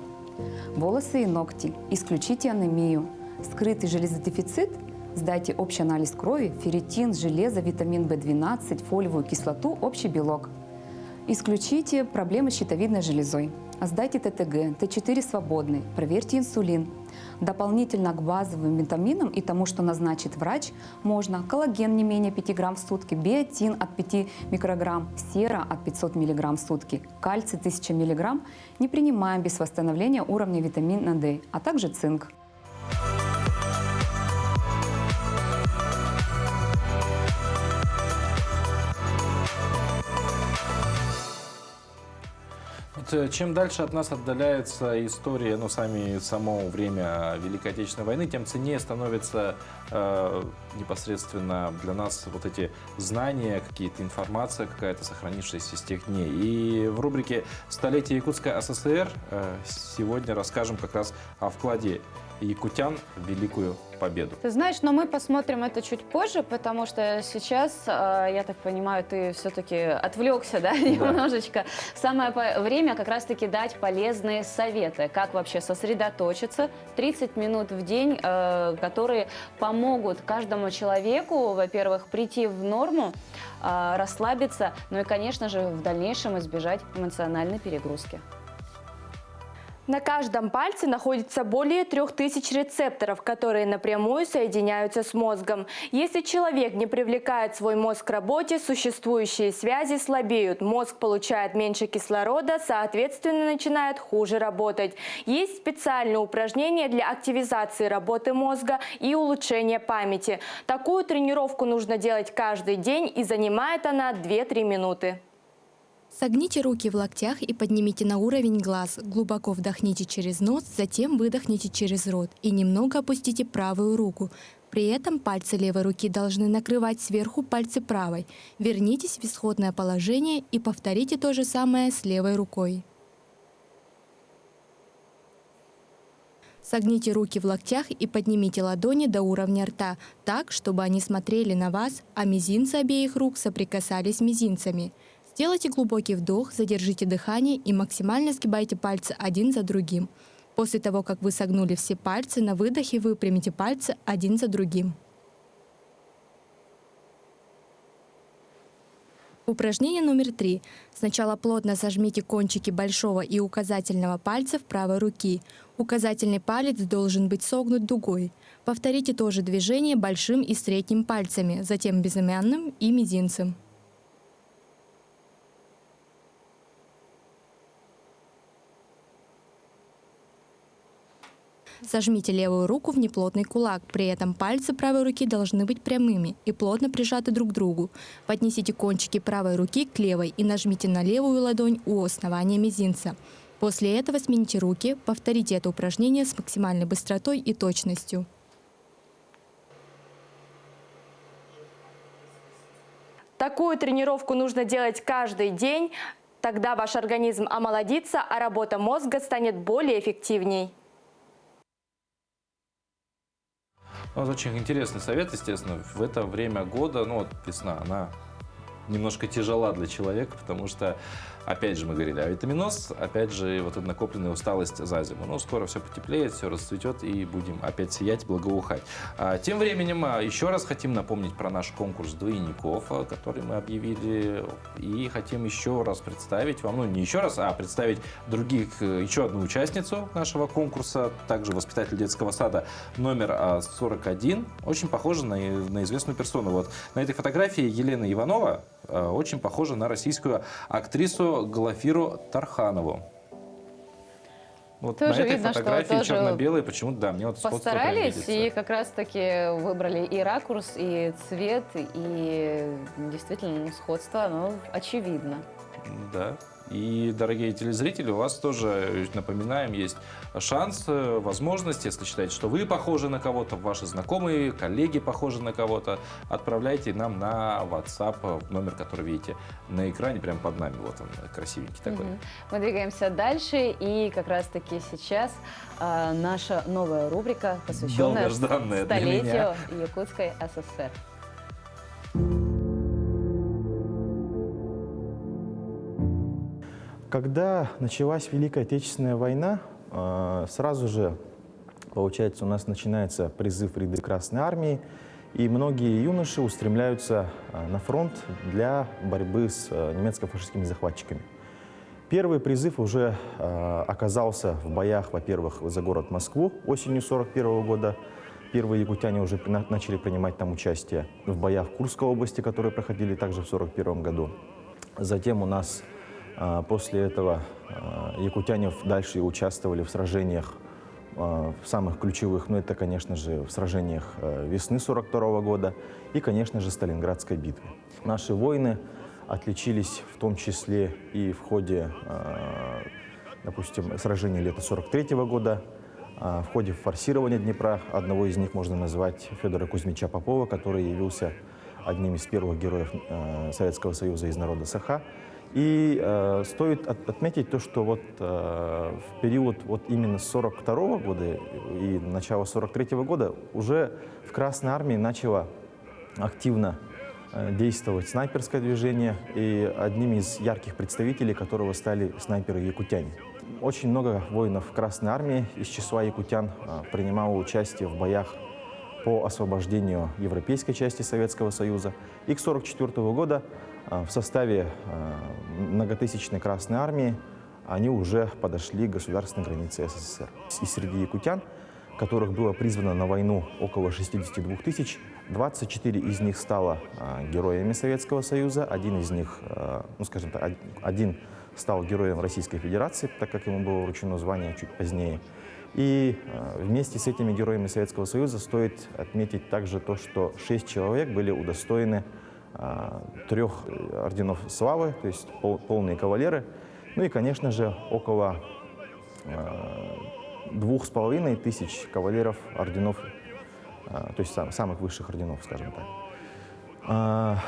Волосы и ногти. Исключите анемию. Скрытый железодефицит – сдайте общий анализ крови, ферритин, железо, витамин В12, фолиевую кислоту, общий белок. Исключите проблемы с щитовидной железой. Сдайте ТТГ, Т4 свободный, проверьте инсулин. Дополнительно к базовым витаминам и тому, что назначит врач, можно коллаген не менее 5 грамм в сутки, биотин от 5 микрограмм, сера от 500 миллиграмм в сутки, кальций 1000 миллиграмм не принимаем без восстановления уровня витамина D, а также цинк. чем дальше от нас отдаляется история, само время Великой Отечественной войны, тем ценнее становится непосредственно для нас вот эти знания, какие-то информация, какая-то сохранившаяся с тех дней. И в рубрике «Столетие Якутской ССР» сегодня расскажем как раз о вкладе якутян в Великую Победу. Ты знаешь, но мы посмотрим это чуть позже, потому что сейчас, я так понимаю, ты все-таки отвлекся, да, немножечко. Самое время как раз-таки дать полезные советы, как вообще сосредоточиться 30 минут в день, которые помогут каждому человеку, во-первых, прийти в норму, расслабиться, ну и, конечно же, в дальнейшем избежать эмоциональной перегрузки. На каждом пальце находится более 3000 рецепторов, которые напрямую соединяются с мозгом. Если человек не привлекает свой мозг к работе, существующие связи слабеют. Мозг получает меньше кислорода, соответственно, начинает хуже работать. Есть специальные упражнения для активизации работы мозга и улучшения памяти. Такую тренировку нужно делать каждый день, и занимает она 2-3 минуты. Согните руки в локтях и поднимите на уровень глаз. Глубоко вдохните через нос, затем выдохните через рот и немного опустите правую руку. При этом пальцы левой руки должны накрывать сверху пальцы правой. Вернитесь в исходное положение и повторите то же самое с левой рукой. Согните руки в локтях и поднимите ладони до уровня рта, так, чтобы они смотрели на вас, а мизинцы обеих рук соприкасались мизинцами. Сделайте глубокий вдох, задержите дыхание и максимально сгибайте пальцы один за другим. После того, как вы согнули все пальцы, на выдохе выпрямите пальцы один за другим. Упражнение номер 3. Сначала плотно сожмите кончики большого и указательного пальцев правой руки. Указательный палец должен быть согнут дугой. Повторите то же движение большим и средним пальцами, затем безымянным и мизинцем. Сожмите левую руку в неплотный кулак, при этом пальцы правой руки должны быть прямыми и плотно прижаты друг к другу. Поднесите кончики правой руки к левой и нажмите на левую ладонь у основания мизинца. После этого смените руки, повторите это упражнение с максимальной быстротой и точностью. Такую тренировку нужно делать каждый день, тогда ваш организм омолодится, а работа мозга станет более эффективней. Вот очень интересный совет, естественно. В это время года, весна, она немножко тяжела для человека, потому что, опять же, мы говорили о витаминоз, опять же, вот эта накопленная усталость за зиму. Но скоро все потеплеет, все расцветет, и будем опять сиять, благоухать. Тем временем еще раз хотим напомнить про наш конкурс двойников, который мы объявили, и хотим еще раз представить вам, не еще раз, а представить еще одну участницу нашего конкурса, также воспитатель детского сада номер 41, очень похожа на известную персону. Вот на этой фотографии Елена Иванова очень похожа на российскую актрису Глафиру Тарханову. Вот тоже на этой видно, фотографии черно-белые почему-то, да, мне вот постарались и как раз-таки выбрали и ракурс, и цвет, и действительно сходство, очевидно. Да. И, дорогие телезрители, у вас тоже, напоминаем, есть шанс, возможность, если считаете, что вы похожи на кого-то, ваши знакомые, коллеги похожи на кого-то, отправляйте нам на WhatsApp номер, который видите на экране, прямо под нами. Вот он, красивенький такой. Мы двигаемся дальше, и как раз-таки сейчас наша новая рубрика, посвященная столетию Якутской ССР. Когда началась Великая Отечественная война, сразу же, получается, у нас начинается призыв в ряды Красной Армии, и многие юноши устремляются на фронт для борьбы с немецко-фашистскими захватчиками. Первый призыв уже оказался в боях, во-первых, за город Москву осенью 1941 года. Первые якутяне уже начали принимать там участие в боях в Курской области, которые проходили также в 1941 году. Затем у нас после этого якутяне дальше участвовали в сражениях, в самых ключевых, это, конечно же, в сражениях весны 1942 года и, конечно же, Сталинградской битвы. Наши воины отличились в том числе и в ходе допустим, сражения лета 43-го года, в ходе форсирования Днепра. Одного из них можно назвать Федора Кузьмича Попова, который явился одним из первых героев Советского Союза из народа Саха. И стоит отметить то, что вот в период вот именно с 42-го года и начала 43-го года уже в Красной Армии начало активно действовать снайперское движение, и одним из ярких представителей которого стали снайперы-якутяне. Очень много воинов Красной Армии из числа якутян принимало участие в боях по освобождению европейской части Советского Союза. И к 1944 года в составе многотысячной Красной Армии они уже подошли к государственной границе СССР. И среди якутян, которых было призвано на войну около 62 тысяч, 24 из них стало героями Советского Союза, один из них, ну скажем так, один стал героем Российской Федерации, так как ему было вручено звание чуть позднее. И вместе с этими героями Советского Союза стоит отметить также то, что 6 человек были удостоены 3 орденов славы, то есть полные кавалеры. Ну и, конечно же, около 2500 кавалеров орденов, то есть самых высших орденов, скажем так.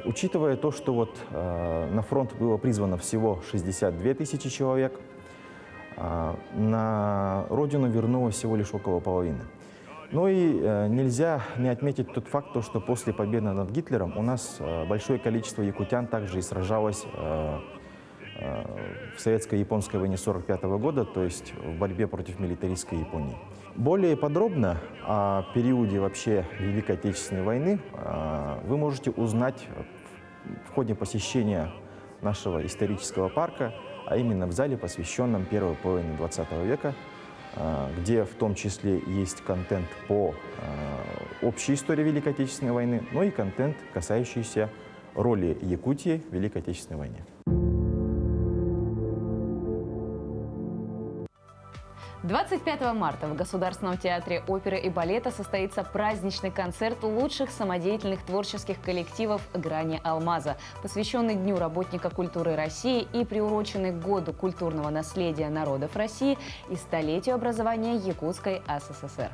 Учитывая то, что вот на фронт было призвано всего 62 тысячи человек, на родину вернулось всего лишь около половины. Ну и нельзя не отметить тот факт, что после победы над Гитлером у нас большое количество якутян также и сражалось в советско-японской войне 1945 года, то есть в борьбе против милитаристской Японии. Более подробно о периоде вообще Великой Отечественной войны вы можете узнать в ходе посещения нашего исторического парка, а именно в зале, посвященном первой половине 20 века, где в том числе есть контент по общей истории Великой Отечественной войны, но и контент, касающийся роли Якутии в Великой Отечественной войне. 25 марта в Государственном театре оперы и балета состоится праздничный концерт лучших самодеятельных творческих коллективов «Грани алмаза», посвященный Дню работника культуры России и приуроченный к Году культурного наследия народов России и столетию образования Якутской ССР.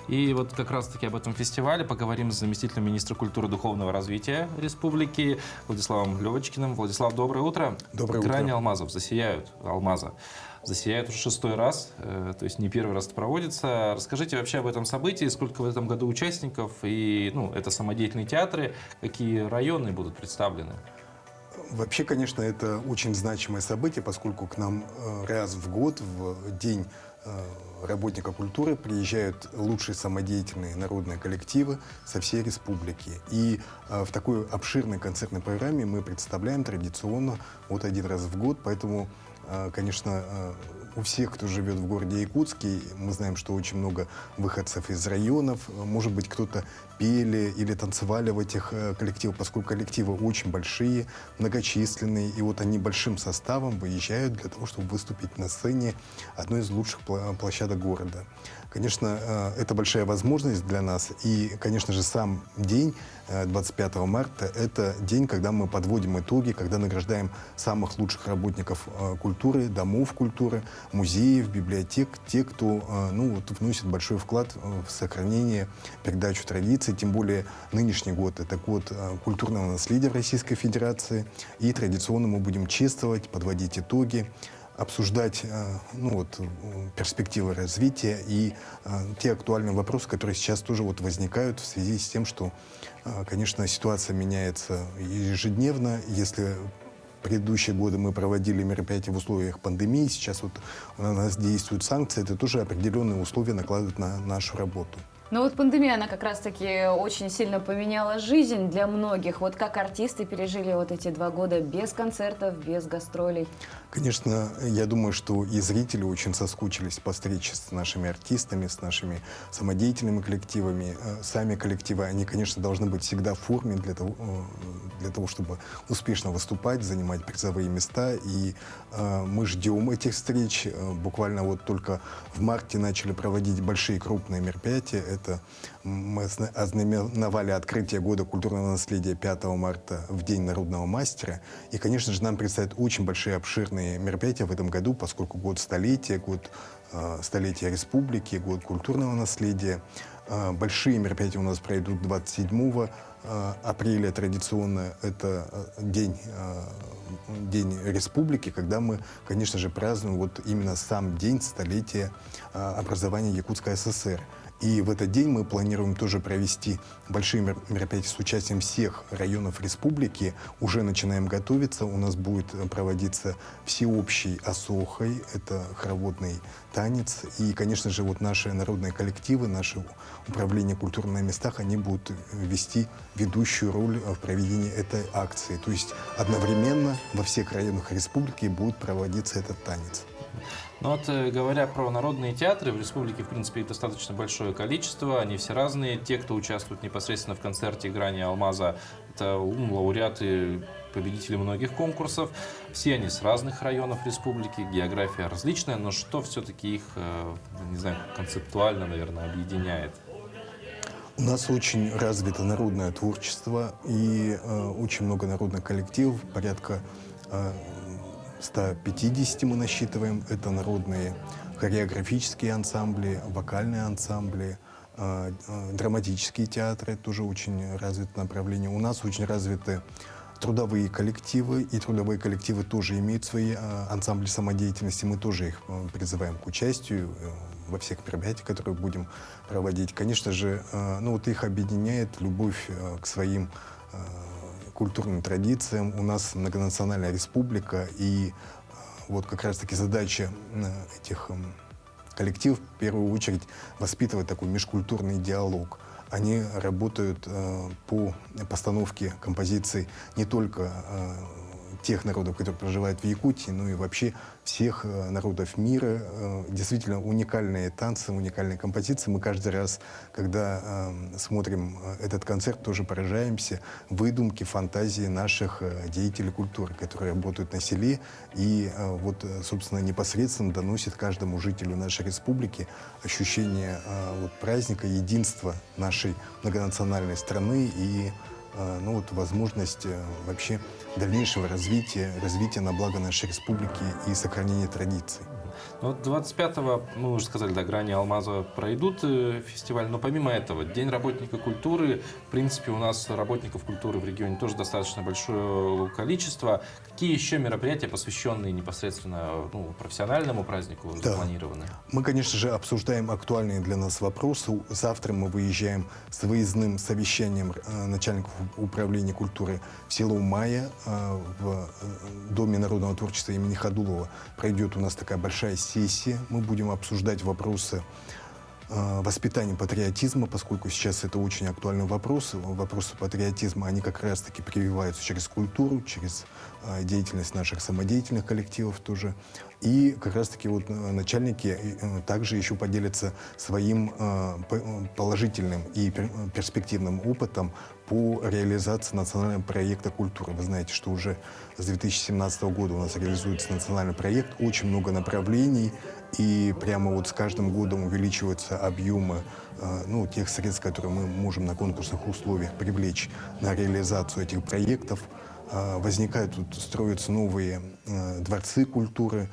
И вот как раз-таки об этом фестивале поговорим с заместителем министра культуры и духовного развития республики Владиславом Левочкиным. Владислав, доброе утро. Доброе утро. Грани алмазов засияют, алмаза. Засияют уже 6-й раз, то есть не первый раз это проводится. Расскажите вообще об этом событии, сколько в этом году участников, и это самодеятельные театры, какие районы будут представлены? Вообще, конечно, это очень значимое событие, поскольку к нам раз в год, в День работника культуры, приезжают лучшие самодеятельные народные коллективы со всей республики. И в такой обширной концертной программе мы представляем традиционно вот один раз в год, поэтому конечно, у всех, кто живет в городе Якутске, мы знаем, что очень много выходцев из районов. Может быть, кто-то пели или танцевали в этих коллективах, поскольку коллективы очень большие, многочисленные. И вот они большим составом выезжают для того, чтобы выступить на сцене одной из лучших площадок города. Конечно, это большая возможность для нас. И, конечно же, сам день 25 марта – это день, когда мы подводим итоги, когда награждаем самых лучших работников культуры, домов культуры, музеев, библиотек, те, кто вносит большой вклад в сохранение, передачу традиций. Тем более нынешний год – это год культурного наследия в Российской Федерации. И традиционно мы будем чествовать, подводить итоги, обсуждать перспективы развития и те актуальные вопросы, которые сейчас тоже возникают в связи с тем, что, конечно, ситуация меняется ежедневно. Если предыдущие годы мы проводили мероприятия в условиях пандемии, сейчас у нас действуют санкции, это тоже определенные условия накладывают на нашу работу. Но пандемия, она как раз-таки очень сильно поменяла жизнь для многих. Как артисты пережили эти 2 года без концертов, без гастролей? Конечно, я думаю, что и зрители очень соскучились по встрече с нашими артистами, с нашими самодеятельными коллективами. Сами коллективы, они, конечно, должны быть всегда в форме для того, чтобы успешно выступать, занимать призовые места. И мы ждем этих встреч. Буквально только в марте начали проводить большие крупные мероприятия. мы ознаменовали открытие года культурного наследия 5 марта в День народного мастера. И, конечно же, нам предстоят очень большие, обширные мероприятия в этом году, поскольку год столетия, год столетия республики, год культурного наследия. Большие мероприятия у нас пройдут 27 апреля. Традиционно это День республики, когда мы, конечно же, празднуем вот именно сам день столетия образования Якутской ССР. И в этот день мы планируем тоже провести большие мероприятия с участием всех районов республики. Уже начинаем готовиться. У нас будет проводиться всеобщий осохой, это хороводный танец. И, конечно же, вот наши народные коллективы, наши управления культуры на местах, они будут вести ведущую роль в проведении этой акции. То есть одновременно во всех районах республики будет проводиться этот танец. Ну вот, говоря про народные театры, в республике, в принципе, их достаточно большое количество, они все разные. Те, кто участвует непосредственно в концерте «Грани алмаза», это лауреаты, победители многих конкурсов. Все они с разных районов республики, география различная, но что все-таки их, не знаю, концептуально, наверное, объединяет? У нас очень развито народное творчество и очень много народных коллективов, порядка 150 мы насчитываем. Это народные хореографические ансамбли, вокальные ансамбли, драматические театры, тоже очень развитое направление. У нас очень развиты трудовые коллективы, и трудовые коллективы тоже имеют свои ансамбли самодеятельности. Мы тоже их призываем к участию во всех мероприятиях, которые будем проводить. Конечно же, ну вот их объединяет любовь к своим культурным традициям. У нас многонациональная республика, и вот как раз-таки задача этих коллективов в первую очередь воспитывать такой межкультурный диалог. Они работают по постановке композиций не только тех народов, которые проживают в Якутии, но и вообще всех народов мира. Действительно уникальные танцы, уникальные композиции. Мы каждый раз, когда смотрим этот концерт, тоже поражаемся выдумке, фантазии наших деятелей культуры, которые работают на селе и вот, собственно, непосредственно доносят каждому жителю нашей республики ощущение вот, праздника, единства нашей многонациональной страны и ну, вот, возможность вообще дальнейшего развития на благо нашей республики и сохранения традиций. Вот 25-го, мы уже сказали, да, «Грани алмаза» пройдут фестиваль, но помимо этого, День работника культуры, в принципе, у нас работников культуры в регионе тоже достаточно большое количество. Какие еще мероприятия, посвященные непосредственно профессиональному празднику, запланированы? Мы, конечно же, обсуждаем актуальные для нас вопросы. Завтра мы выезжаем с выездным совещанием начальников управления культуры в село Мая. В Доме народного творчества имени Ходулова пройдет у нас такая большая сессия. Мы будем обсуждать вопросы воспитания патриотизма, поскольку сейчас это очень актуальный вопрос. Вопросы патриотизма, они как раз-таки прививаются через культуру, через деятельность наших самодеятельных коллективов тоже. И как раз-таки вот начальники также еще поделятся своим положительным и перспективным опытом по реализации национального проекта культуры. Вы знаете, что уже с 2017 года у нас реализуется национальный проект, очень много направлений, и прямо вот с каждым годом увеличиваются объемы тех средств, которые мы можем на конкурсных условиях привлечь на реализацию этих проектов. Возникают, строятся новые дворцы культуры,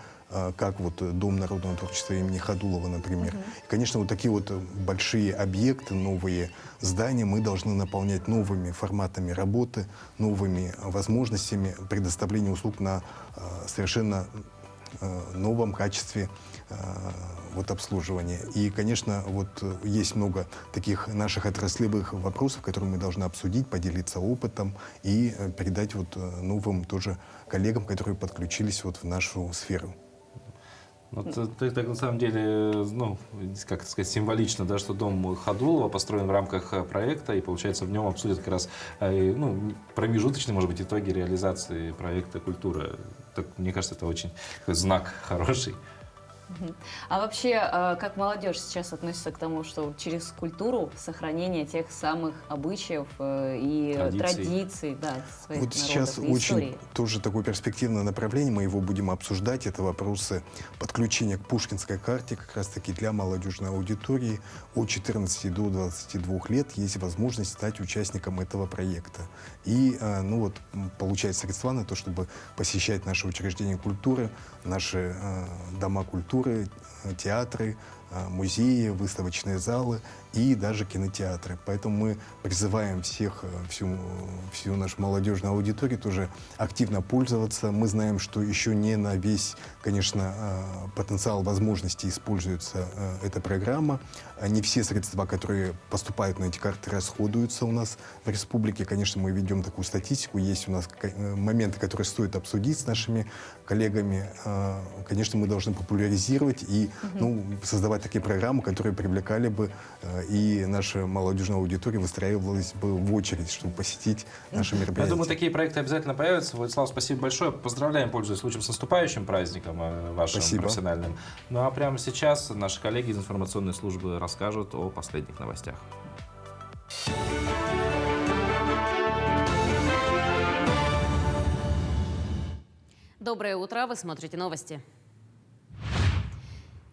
как вот Дом народного творчества имени Ходулова, например. И, конечно, вот такие вот большие объекты, новые здания мы должны наполнять новыми форматами работы, новыми возможностями предоставления услуг на совершенно новом качестве вот, обслуживания. И, конечно, вот есть много таких наших отраслевых вопросов, которые мы должны обсудить, поделиться опытом и передать вот новым тоже коллегам, которые подключились вот в нашу сферу. Вот так на самом деле, как сказать, символично, да, что дом Ходулова построен в рамках проекта, и, получается, в нем обсудят как раз промежуточные, может быть, итоги реализации проекта культуры. Так, мне кажется, это очень знак хороший. А вообще, как молодежь сейчас относится к тому, что через культуру сохранение тех самых обычаев и традиций, да, своих вот народов сейчас и очень истории? тоже такое перспективное направление, мы его будем обсуждать, это вопросы подключения к Пушкинской карте, как раз-таки для молодежной аудитории от 14 до 22 лет есть возможность стать участником этого проекта. И, ну вот, получать средства на то, чтобы посещать наши учреждения культуры, наши дома культуры, театры, музеи, выставочные залы и даже кинотеатры. Поэтому мы призываем всех, всю нашу молодежную аудиторию тоже активно пользоваться. Мы знаем, что еще не на весь, конечно, потенциал возможностей используется эта программа. Не все средства, которые поступают на эти карты, расходуются у нас в республике. Конечно, мы ведем такую статистику. Есть у нас моменты, которые стоит обсудить с нашими коллегами. Конечно, мы должны популяризировать и создавать такие программы, которые привлекали бы и наша молодежная аудитория выстраивалась бы в очередь, чтобы посетить наши мероприятия. Я думаю, такие проекты обязательно появятся. Владислав, спасибо большое. Поздравляем, пользуясь случаем, с наступающим праздником вашим профессиональным. Ну а прямо сейчас наши коллеги из информационной службы расскажут о последних новостях. Доброе утро, вы смотрите новости.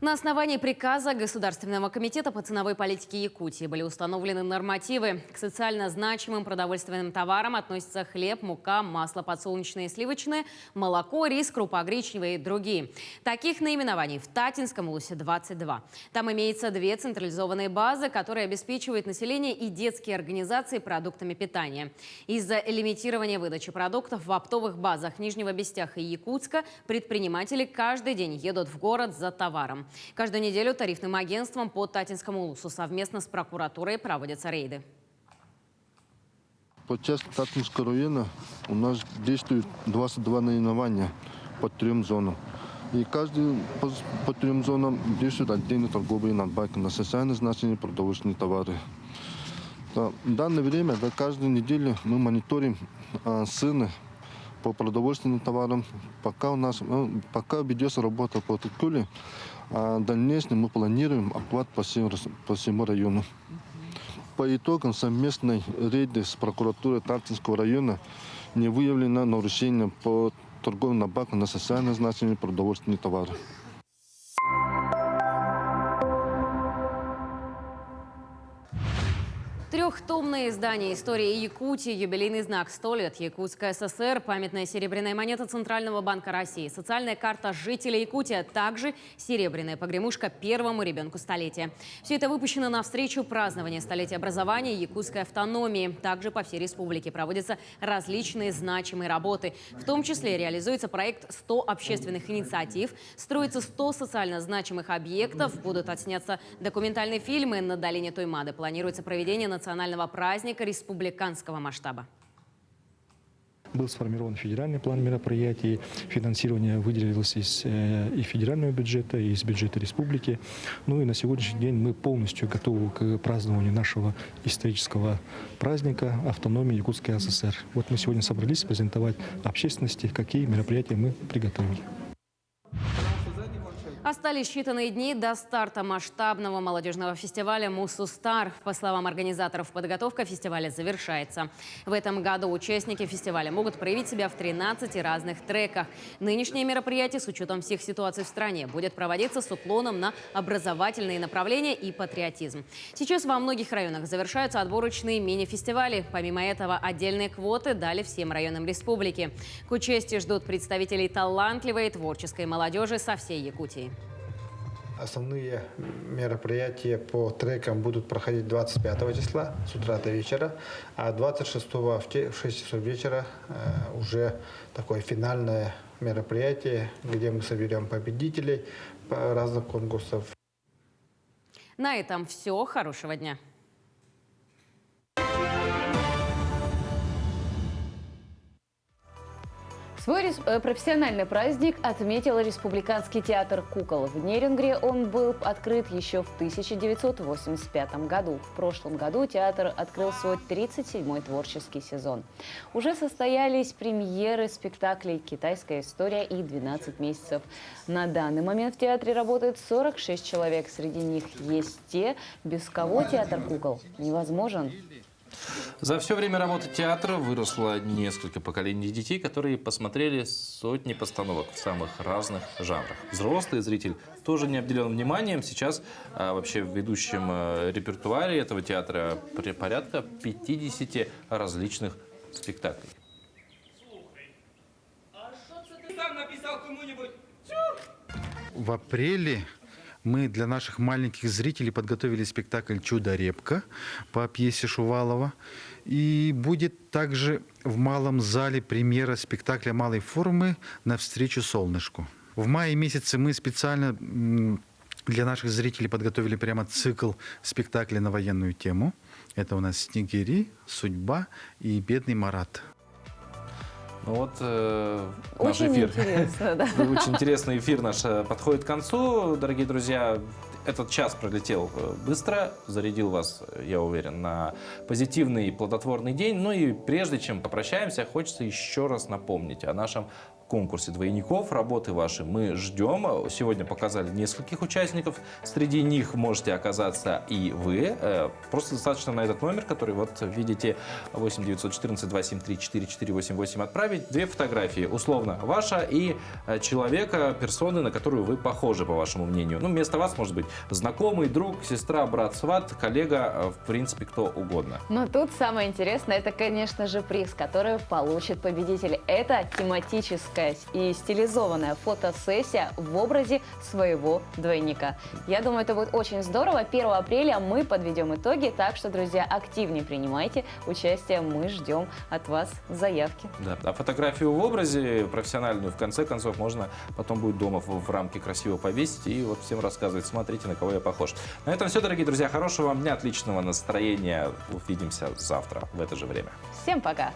На основании приказа Государственного комитета по ценовой политике Якутии были установлены нормативы. К социально значимым продовольственным товарам относятся хлеб, мука, масло подсолнечное и сливочное, молоко, рис, крупа гречневая и другие. Таких наименований в Татинском улусе 22. Там имеется 2 централизованные базы, которые обеспечивают население и детские организации продуктами питания. Из-за лимитирования выдачи продуктов в оптовых базах Нижнего Бестяха и Якутска предприниматели каждый день едут в город за товаром. Каждую неделю тарифным агентством по Татинскому улусу совместно с прокуратурой проводятся рейды. По части Татинского района у нас действует 22 наименования по 3 зонам. И каждый по 3 зонам действует отдельные торговые надбавки на социальное значение продовольственные товары. В данное время, каждую неделю мы мониторим цены по продовольственным товарам. Пока ведется работа по Тыкуле, в дальнейшем мы планируем охват по всему району. По итогам совместной рейды с прокуратурой Татинского района не выявлено нарушения по торговым надбавкам на социальное значение продовольственные товары. Трехтомное издание «История Якутии», юбилейный знак «100 лет Якутская ССР», памятная серебряная монета Центрального банка России, социальная карта жителей Якутии, а также серебряная погремушка первому ребенку столетия. Все это выпущено навстречу празднованию столетия образования и якутской автономии. Также по всей республике проводятся различные значимые работы. В том числе реализуется проект «100 общественных инициатив», строится 100 социально значимых объектов, будут отсняться документальные фильмы на долине Тоймады. Планируется проведение национального праздника республиканского масштаба. Был сформирован федеральный план мероприятий, финансирование выделилось из и федерального бюджета, и из бюджета республики. Ну и на сегодняшний день мы полностью готовы к празднованию нашего исторического праздника автономии Якутской ССР. Вот мы сегодня собрались презентовать общественности, какие мероприятия мы приготовили. Остались считанные дни до старта масштабного молодежного фестиваля «Муссу-Стар». По словам организаторов, подготовка фестиваля завершается. В этом году участники фестиваля могут проявить себя в 13 разных треках. Нынешнее мероприятие, с учетом всех ситуаций в стране, будет проводиться с уклоном на образовательные направления и патриотизм. Сейчас во многих районах завершаются отборочные мини-фестивали. Помимо этого, отдельные квоты дали всем районам республики. К участию ждут представителей талантливой и творческой молодежи со всей Якутии. Основные мероприятия по трекам будут проходить 25 числа с утра до вечера, а 26 в 6 часов вечера уже такое финальное мероприятие, где мы соберем победителей разных конкурсов. На этом все. Хорошего дня. Свой профессиональный праздник отметил Республиканский театр кукол. В Нерингре он был открыт еще в 1985 году. В прошлом году театр открыл свой 37-й творческий сезон. Уже состоялись премьеры спектаклей «Китайская история» и «12 месяцев». На данный момент в театре работает 46 человек. Среди них есть те, без кого театр кукол невозможен. За все время работы театра выросло несколько поколений детей, которые посмотрели сотни постановок в самых разных жанрах. Взрослый зритель тоже не обделен вниманием. Сейчас вообще в ведущем репертуаре этого театра порядка 50 различных спектаклей. В апреле мы для наших маленьких зрителей подготовили спектакль «Чудо-репка» по пьесе Шувалова. И будет также в малом зале премьера спектакля малой формы «Навстречу солнышку». В мае месяце мы специально для наших зрителей подготовили прямо цикл спектаклей на военную тему. Это у нас «Снегири», «Судьба» и «Бедный Марат». Ну вот наш очень эфир. Интересно, да. Очень интересный эфир наш подходит к концу. Дорогие друзья, этот час пролетел быстро, зарядил вас, я уверен, на позитивный и плодотворный день. Ну и прежде чем попрощаемся, хочется еще раз напомнить о нашем конкурсе двойников. Работы ваши мы ждем. Сегодня показали нескольких участников. Среди них можете оказаться и вы. Просто достаточно на этот номер, который вот видите, 8 914 273 4488, отправить 2 фотографии. Условно ваша и человека, персоны, на которую вы похожи, по вашему мнению. Ну, вместо вас может быть знакомый, друг, сестра, брат, сват, коллега, в принципе, кто угодно. Но тут самое интересное, это, конечно же, приз, который получит победитель. Это тематическая и стилизованная фотосессия в образе своего двойника. Я думаю, это будет очень здорово. 1 апреля мы подведем итоги, так что, друзья, активнее принимайте участие. Мы ждем от вас заявки. Да. А фотографию в образе профессиональную, в конце концов, можно потом будет дома в рамке красиво повесить и вот всем рассказывать, смотрите, на кого я похож. На этом все, дорогие друзья. Хорошего вам дня, отличного настроения. Увидимся завтра в это же время. Всем пока!